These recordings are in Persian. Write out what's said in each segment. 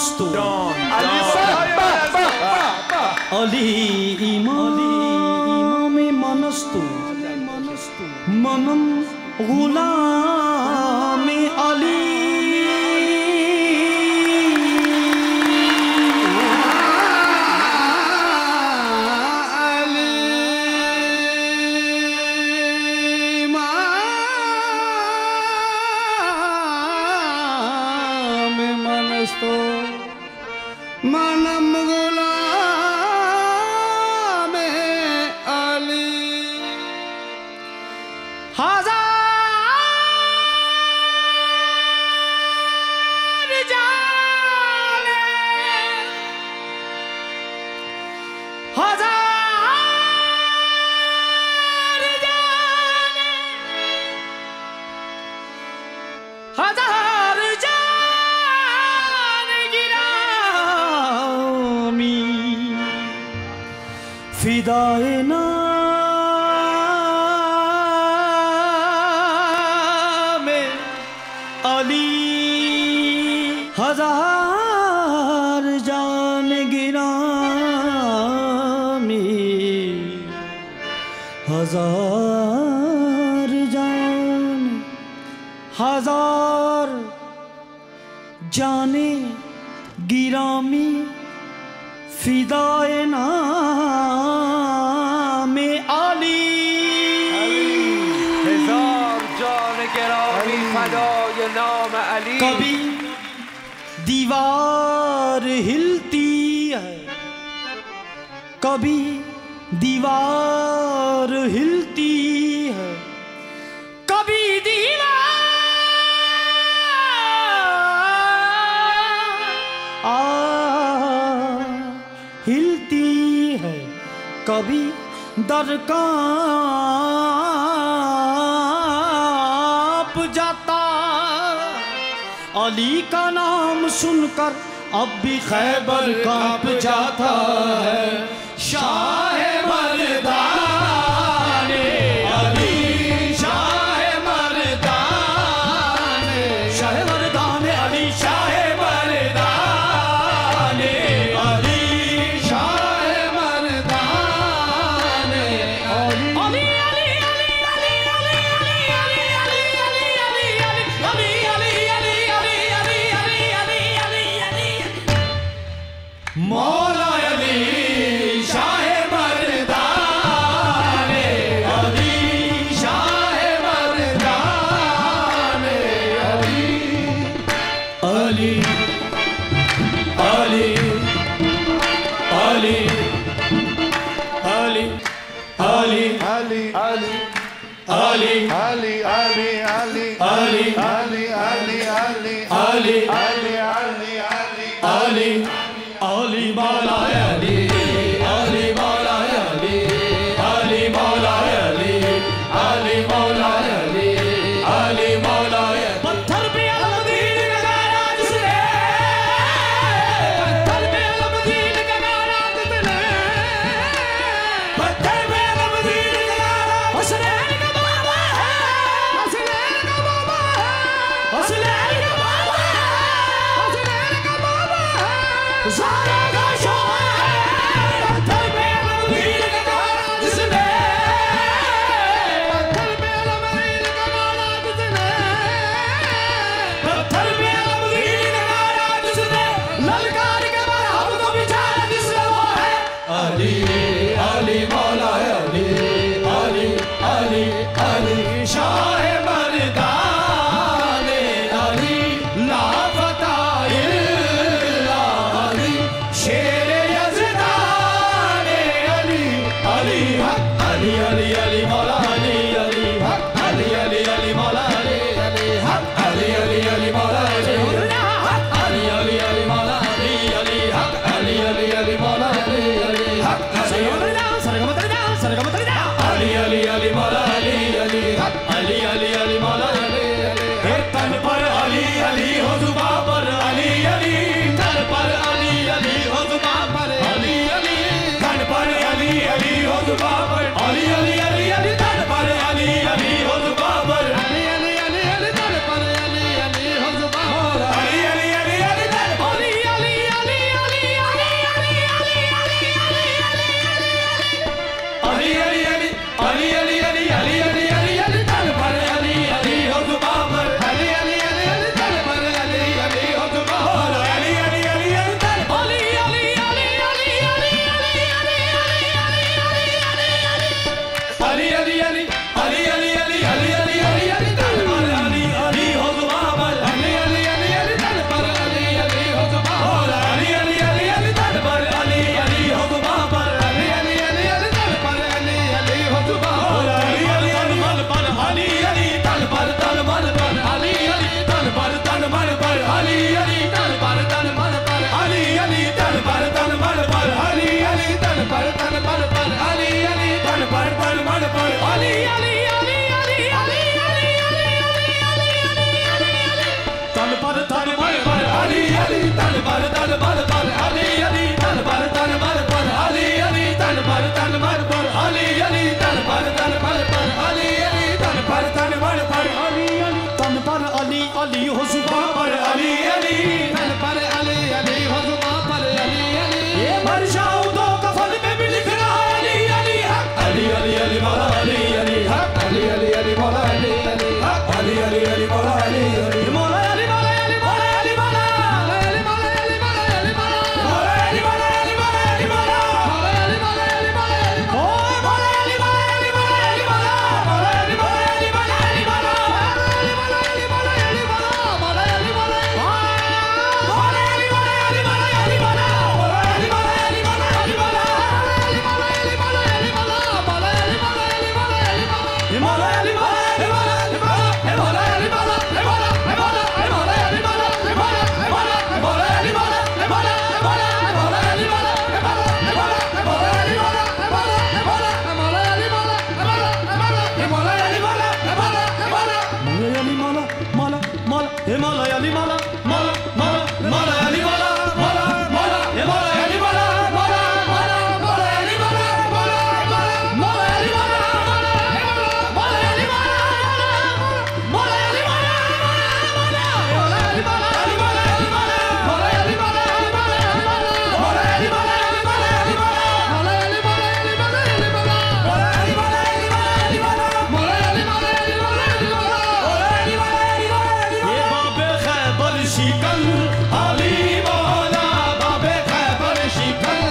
मनस्तु अली इमाम मनस्तु मनम गुलाम अली मनम गुलाम अली हजार जाने हजार फिदाए नाम अली हजार जान गिरामी हजार जान हजार जाने गिरामी फिदाए नाम अली हजार जान गिरामी फिदाए नाम अली। कभी दीवार हिलती है कभी दीवार हिलती है कभी हिलती है कभी दर कांप जाता। अली का नाम सुनकर अब भी खैबर कांप जाता है। शाह मर्दाने अली शाह मर्दाने अली शाह मौला अली शाह मर्दाने अली शाह मर्दाने अली अली अली अली अली Ali Ali, Ali, Ali Ali, Ali, Ali, Ali, Ali, Ali, Ali, Ali Ali, Ali, Ali, Ali अली मौला अली अली मौला अली अली मौला अली अली मौला अली अली मौला पत्थर पे अलमदीन का गाना जिसने पत्थर पे अलमदीन का गाना जिसने पत्थर पे अलमदीन का गाना हसनैन का बाबा है हसनैन का बाबा है हसनैन का बाबा है हसनैन का बाबा है सारा का शोर है पत्थर पे अलमदीन का गाना जिसने पत्थर पे अलमदीन का गाना जिसने पत्थर पे अलमदीन का गाना जिसने ललकार के बाहर हमको बिचारा जिसने वो है अली अली मौला अली अली अली अली शाह मर्दाने अली ला फता इल्ला अली شکن علی مولا باب خیبر شکن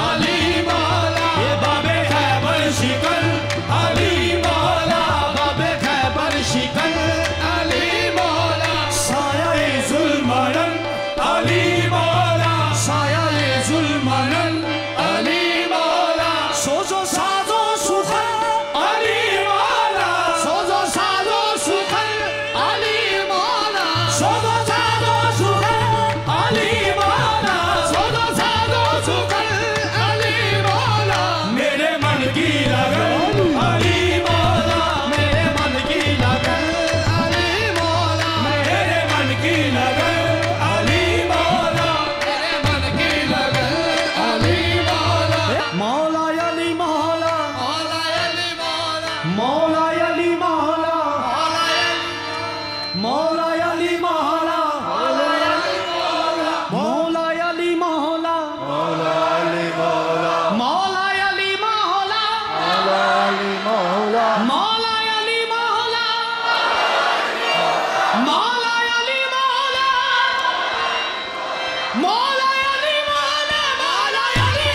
علی مولا باب خیبر شکن علی مولا باب خیبر شکن علی مولا سایه ظلمانن علی مولا سایه ظلمانن علی مولا سوز و ساز و سخن علی مولا سوز و ساز و سخن علی مولا سوز و ساز و سخن علی مولا سوز و ساز و سخن علی مولا میرے من کی لگن علی مولا میرے من کی لگن علی مولا میرے من کی لگن علی مولا میرے من کی لگن علی مولا مولا علی مولا مولا علی مولا مولا علی مولا مولا علی مولا مولا علی مولا مولا علی مولا مولا علی مولا مولا علی مولا مولا علی مولا مولا علی مولا مولا علی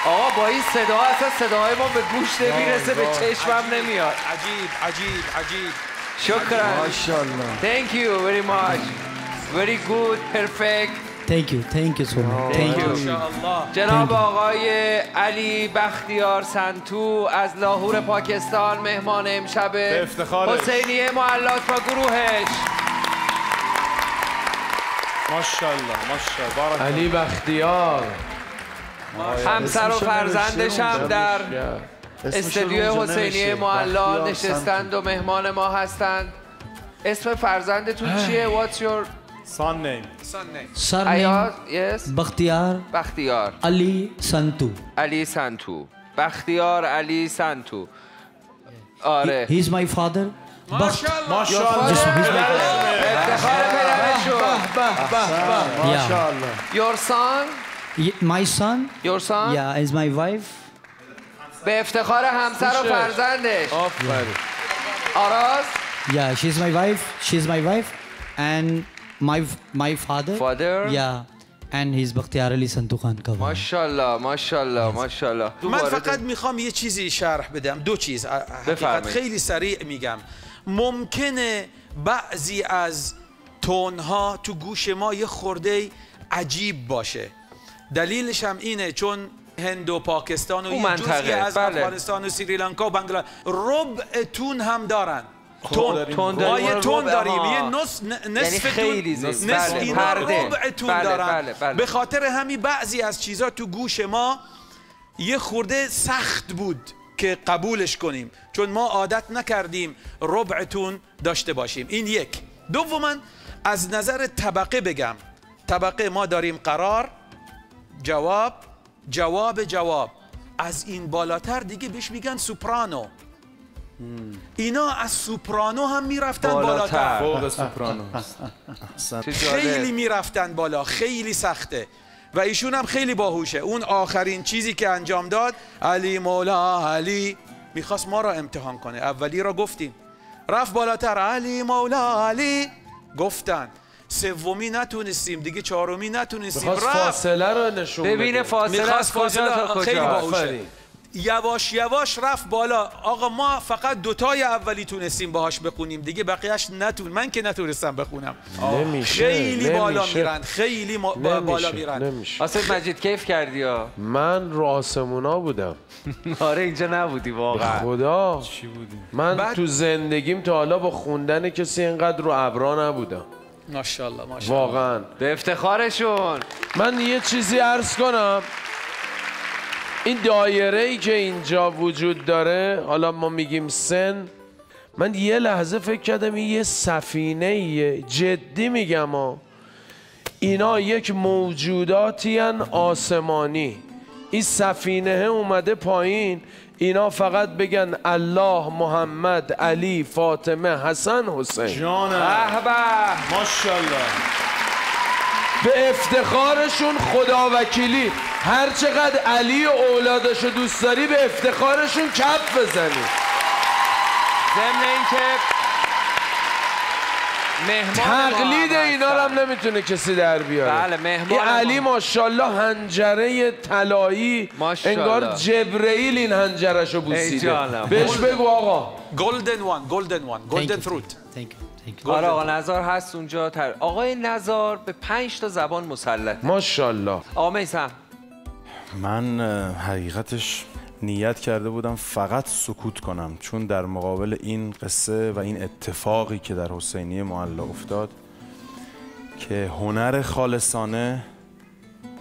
آقا با این صدا اصلا صداهای ما به گوش نمیرسه به چشمم نمیاد. عجیب عجیب عجیب. شکرا. ماشاءالله. Thank you very much. Very good, perfect. Thank you so much. Thank you. جناب آقای علی بختیار سنتو از لاهور پاکستان مهمان امشب حسینیه معلات و گروهش. ماشاءالله ماشاءالله. علی بختیار همسر و فرزندش هم در استودیو حسینیه معلا نشستند و مهمان ما هستند. اسم فرزندتون چیه؟ What's your son name? Surname Yes. بختیار علی سنتو. علی سنتو. بختیار علی سنتو. آره. He's my father. ماشاءالله. افتخار پدرشون. ماشاءالله. Your son. My son. Your son. Yeah, is my wife. به افتخار همسر و فرزندش. آفرین. آراز. Yeah, she's my wife and my father. Yeah, and he's بختیار علی سنتو خان کا. ماشاءالله ماشاءالله ماشاءالله. من فقط میخوام یه چیزی شرح بدم، دو چیز حقیقت خیلی سریع میگم. ممکنه بعضی از تونها تو گوش ما یه خورده عجیب باشه. دلیلش هم اینه چون هند و پاکستان و یه جزئی از افغانستان و سریلانکا و بنگلادش ربع تون هم دارن. تون داریم، یه نصف تون، نصف اینا ربع تون دارن. به خاطر همین بعضی از چیزا تو گوش ما یه خورده سخت بود که قبولش کنیم، چون ما عادت نکردیم ربع تون داشته باشیم. این یک. دوما از نظر طبقه بگم، طبقه ما داریم قرار، جواب، جواب. از این بالاتر دیگه بهش میگن سوپرانو. اینا از سوپرانو هم میرفتن بالاتر. فوق سوپرانو. خیلی میرفتن بالا، خیلی سخته. و ایشون هم خیلی باهوشه. اون آخرین چیزی که انجام داد، علی مولا علی، میخواست ما را امتحان کنه. اولی را گفتیم، رفت بالاتر، علی مولا علی گفتن. سومی نتونستیم، دیگه چهارمی نتونستیم، رفت فاصله رو نشون بده. ببینه فاصله از کجا تا کجا. خیلی باهوشه. یواش یواش رفت بالا. آقا ما فقط دوتای اولی تونستیم باهاش بخونیم، دیگه بقیهش من که نتونستم بخونم. خیلی بالا میرن، خیلی بالا میرن. آصف مجید کیف کردی یا؟ من رو آسمونا بودم. آره اینجا نبودی واقعا. خدا چی بودی؟ من تو زندگیم تا حالا با خوندن کسی اینقدر رو ابرا نبودم. ماشاءالله ماشاءالله. واقعا به افتخارشون. من یه چیزی عرض کنم. این دایره‌ای که اینجا وجود داره، حالا ما میگیم سن، من یه لحظه فکر کردم این یه سفینه‌ایه. جدی میگم اینا یک موجوداتی ان آسمانی. این سفینه اومده پایین، اینا فقط بگن الله، محمد، علی، فاطمه، حسن، حسین. جانم. به به. ماشاءالله. به افتخارشون خدا وکیلی، هر چقدر علی و اولادشو دوست داری به افتخارشون کف بزنی. ضمن اینکه تقلید اینا رو هم نمیتونه کسی در بیاره. بله، مهمان این علی ماشاءالله هنجره طلایی، انگار جبرئیل این هنجرشو بوسیده. بهش بگو آقا. گلدن فروت. آره آقا نزار هست اونجا. آقای نزار به 5 تا زبان مسلطه. ماشاءالله. آقا میثم. من حقیقتش نیت کرده بودم فقط سکوت کنم، چون در مقابل این قصه و این اتفاقی که در حسینیه معلا افتاد که هنر خالصانه،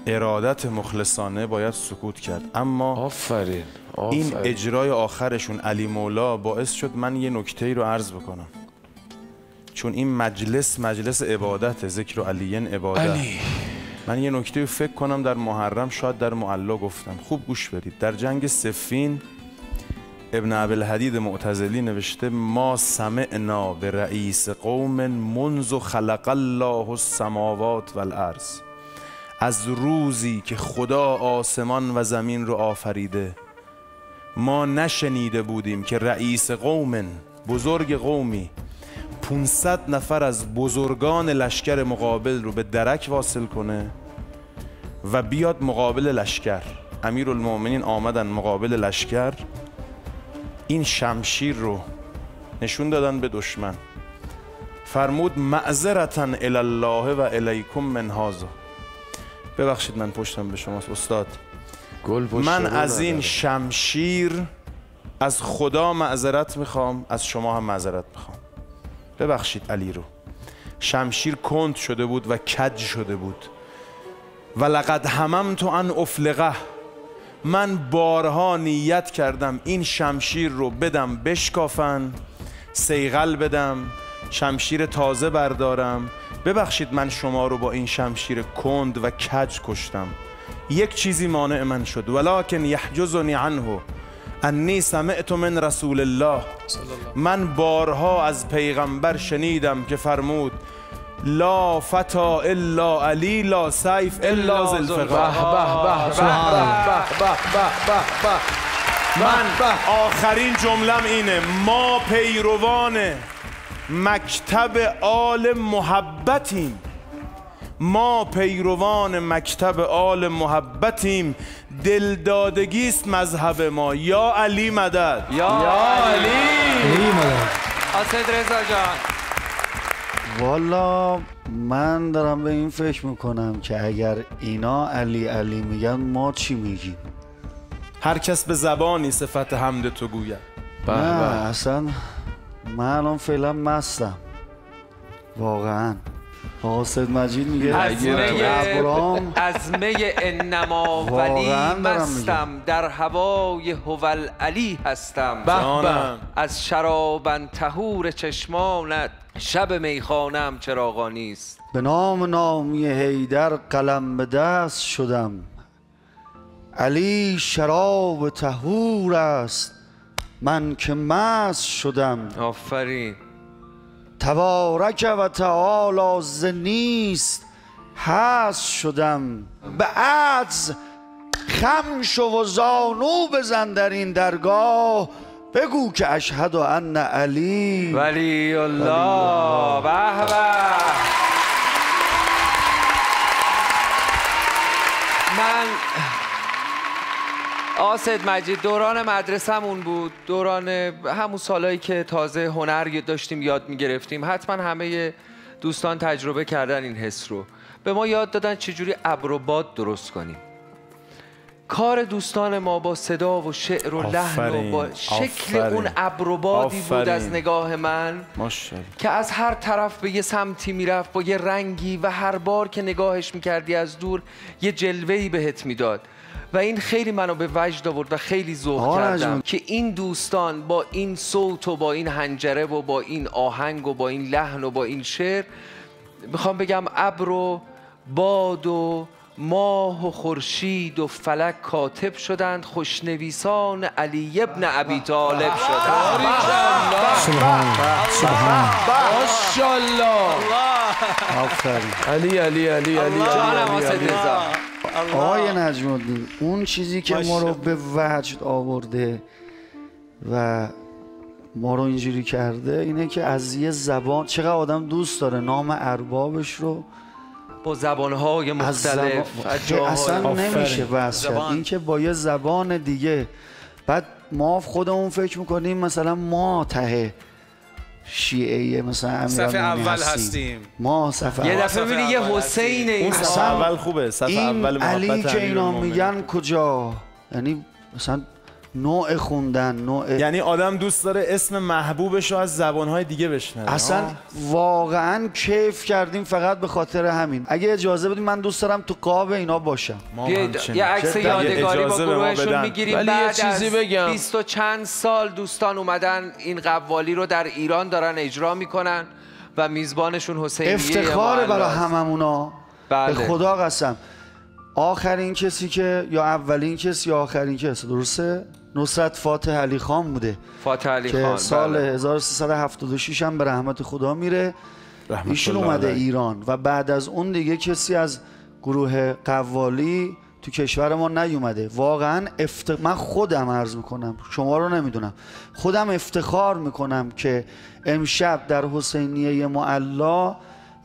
ارادت مخلصانه باید سکوت کرد، اما آفرین. این اجرای آخرشون علی مولا باعث شد من یه نکته‌ای رو عرض بکنم، چون این مجلس عبادت، ذکر علیین عبادت. علی. من یه نکته فکر کنم در محرم شاید در معلا گفتم، خوب گوش بدید. در جنگ صفین ابن ابوالحدید معتزلی نوشته ما سمعنا به رئیس قوم منذ خلق الله السماوات والارض، از روزی که خدا آسمان و زمین رو آفریده ما نشنیده بودیم که رئیس قوم، بزرگ قومی، 500 نفر از بزرگان لشکر مقابل رو به درک واصل کنه و بیاد مقابل لشکر. امیرالمومنین آمدن مقابل لشکر، این شمشیر رو نشون دادن به دشمن، فرمود معذرتاً الی الله و الیکم من هذا. ببخشید من پشتم به شماست استاد، من از این شمشیر از خدا معذرت میخوام، از شما هم معذرت میخوام، ببخشید علی رو. شمشیر کند شده بود و کج شده بود. و لقد هممت ان افلقه، من بارها نیت کردم این شمشیر رو بدم بشکافن، صیقل بدم، شمشیر تازه بردارم. ببخشید من شما رو با این شمشیر کند و کج کشتم. یک چیزی مانع من شد، ولکن یحجزنی عنه انی سمعت من رسول الله. من بارها از پیغمبر شنیدم که فرمود لا فتا الا علی، لا سیف الا ذوالفقار. من آخرین جملم اینه، ما پیروان مکتب آل محبتیم، ما پیروان مکتب آل محبتیم، دلدادگیست مذهب ما. یا علی مدد، یا علی مدد. اسد رضا جان. والا من دارم به این فکر میکنم که اگر اینا علی علی میگن ما چی میگیم؟ هر کس به زبانی صفت حمد تو گوید. نه اصلا من الان فعلا مستم واقعا. حاسد مجید میگه از می انما ولی مستم، در هوای هوال علی هستم. از شرابن طهور چشمانت، شب میخانم چراغانی است. به نام نامی حیدر قلم به دست شدم، علی شراب طهور است من که مست شدم. آفرین. تبارک و تعالی ز نیست هست شدم، به عجز خم شو و زانو بزن در این درگاه، بگو که اشهد ان علی ولی الله. به به. من آسد مجید دوران مدرسه‌مون بود، دوران همون سالایی که تازه هنر داشتیم یاد می‌گرفتیم. حتما همه دوستان تجربه کردن این حس رو. به ما یاد دادن چجوری ابر و باد درست کنیم. کار دوستان ما با صدا و شعر و لحن و با شکل اون ابر و بادی بود از نگاه من که از هر طرف به یه سمتی میرفت با یه رنگی و هر بار که نگاهش میکردی از دور یه جلوه‌ای بهت میداد و این خیلی منو به وجد آورد و خیلی ذوق کردم که این دوستان با این صوت و با این حنجره و با این آهنگ و با این لحن و با این شعر، میخوام بگم ابر و باد و ماه و خورشید و فلک کاتب شدند، خوشنویسان علی ابن ابی طالب شدند. ماشاءالله. علی علی علی علی. آقای نجم الدین، اون چیزی که ما رو به وجد آورده و ما رو اینجوری کرده اینه که از یه زبان، چقدر آدم دوست داره نام اربابش رو با زبانهای مختلف اصلا نمیشه وصف کرد. این که با یه زبان دیگه، بعد ما خودمون فکر میکنیم مثلا ما ته شیعه مثلا صف اول هستیم، ما صف اول. یه دفعه ببینی یه حسین اون صف اول خوبه، صف اول محبت علی که اینا میگن کجا، یعنی مثلا نوع خوندن، نوع، یعنی آدم دوست داره اسم محبوبش رو از زبانهای دیگه بشنوه. اصلا واقعا کیف کردیم فقط به خاطر همین. اگه اجازه بدیم من دوست دارم تو قاب اینا باشم. یه عکس یادگاری با گروهشون میگیریم. ولی بعد یه چیزی بگم، 20 و چند سال دوستان اومدن این قوالی رو در ایران دارن اجرا میکنن و میزبانشون حسینیه. افتخاره برای هممونا. بله. به خدا قسم آخرین کسی که یا اولین کسی یا آخرین کسی درسته نصرت فاتح علی خان بوده. فاتح علی که خان سال بله. 1376 هم به رحمت خدا میره. ایشون اومده ایران و بعد از اون دیگه کسی از گروه قوالی تو کشور ما نیومده. واقعا من خودم عرض میکنم، شما رو نمیدونم، خودم افتخار میکنم که امشب در حسینیه معلا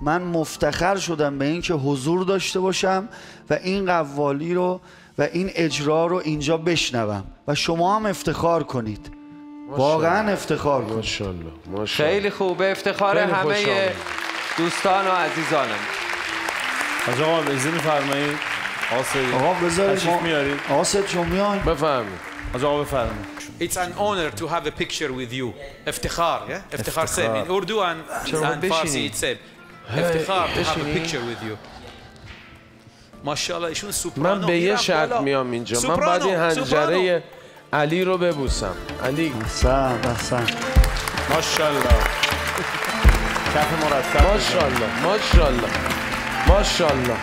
من مفتخر شدم به این که حضور داشته باشم و این قوالی رو و این اجرا رو اینجا بشنوم و شما هم افتخار کنید. واقعا افتخار کنید. ماشاءالله. خیلی خوبه، افتخار همه دوستان و عزیزانم. حاج آقا اجازه می‌فرمایید؟ آقا بذارید تشریف میارید؟ آسد شما میاین؟ بفرمایید. حاج آقا بفرمایید. It's an honor to have a picture with you. افتخار، افتخار سیم. In Urdu and Farsi it's same. افتخار to have a picture with you. ماشاءالله ایشون سوپرانو. من به یه شرط میام اینجا، من باید این حنجره علی رو ببوسم. علی احسن. ماشاءالله. کف مرتب. ماشاءالله.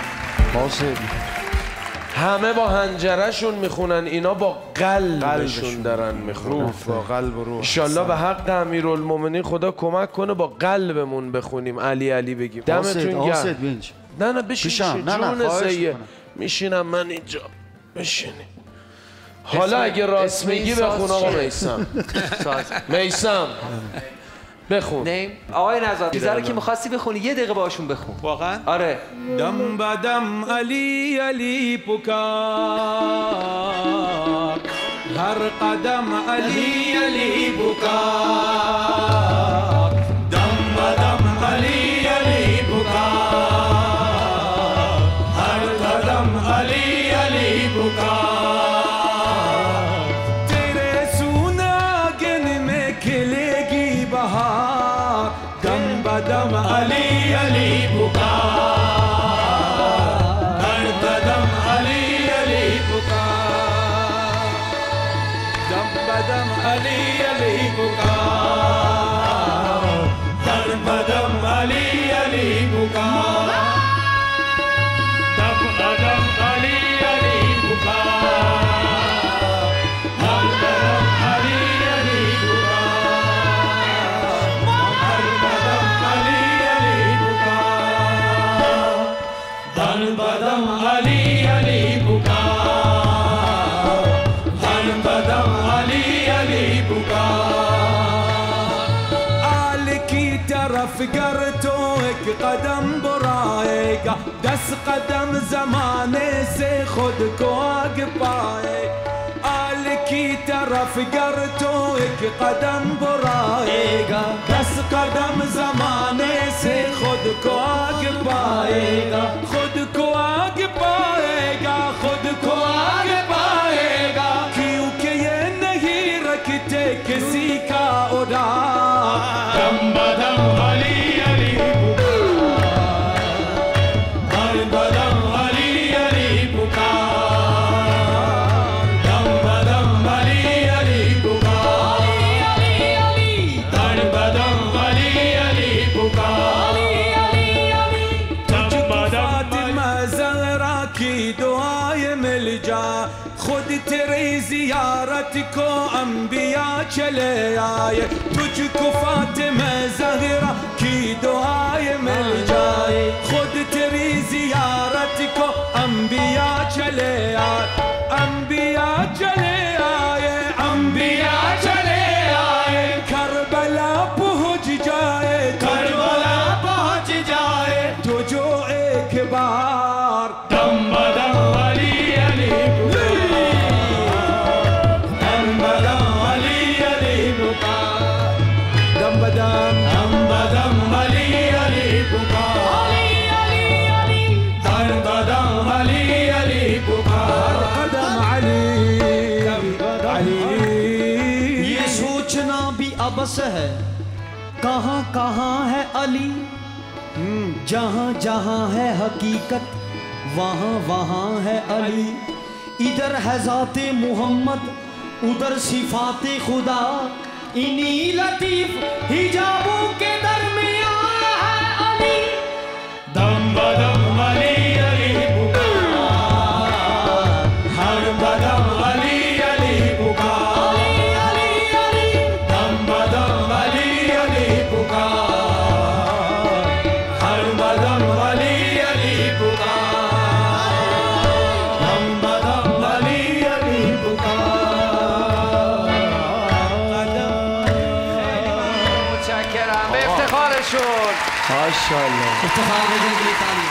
همه با حنجرهشون میخونن، اینا با قلبشون دارن میخونن. با قلب و روح. انشالله به حق امیرالمومنین خدا کمک کنه با قلبمون بخونیم علی علی بگیم. دمتون گرم. نه بشین. جون سیه میشینم من اینجا. بشینی. حالا اگه راست میگی بخون آقا میثم. بخون. آقای نزار چیزا رو که می‌خواستی بخونی یه دقیقه باشون بخون. واقعا؟ آره. دم بدم علی علی پکار، هر قدم علی علی پکار، دم بدم علی علی پکار، هر قدم علی علی پکار، تیرے سوناگن میں کھلے گی بہار، دم بدم علی علی پکار، ہر قدم علی علی پکار، دم بدم علی علی پکار، ہر قدم علی علی پکار، دم بدم علی علی پکار، ہر قدم علی علی پکار، ہر قدم علی علی پکار، ہر قدم علی علی پکار، ہر قدم علی علی پکار، آل کی طرف گر تو ایک قدم برائے گا، 10 قدم زمانے سے خود کو آگ پائے، آل کی طرف گر تو ایک قدم برائے گا، 10 قدم زمانے سے خود کو آگ پائے گا، خود کو آگ आगे पाएगा, खुद को आगे पाएगा, क्योंकि ये नहीं रखते किसी का उधार। दम बदम अली अली पुकार, दम बदम अली अली पुकार, दम बदम अली अली पुकार, दम बदम अली अली पुकार, फातिमा ज़हरा की दुआएं मिल जा, खुद तेरी जियारत को अंबिया चले आए, तुझको फातिमा ज़हरा की दुआएं मिल जाए, खुद तेरी जियारत को अंबिया चले आए, अंबिया चले आए, अंबिया चले आए, करबला पहुंच जाए, करबला पहुंच जाए, तो जो एक बार दम बदम अली अली पुकार, दम बदम अली अली पुकार, दम बदम अली अली पुकार, दम बदम अली अली पुकार, कदम अली अली। ये सोचना भी अबस है, कहाँ कहाँ है अली, जहाँ जहाँ है हकीकत वहाँ वहाँ है अली। इधर है ज़ाते मोहम्मद, उधर सिफाते खुदा, इन्हीं लतीफ हिजाबों के दरमियाँ है अली। दम बदम अली अली पुकार, हर बदम अली अली पुकार, दम बदम अली अली पुकार, हर बदम अली अली पुकार, दम बदम अली अली पुकार। متشکرم به افتخارشون. ماشاءالله. افتخار بدین के लिए ताली।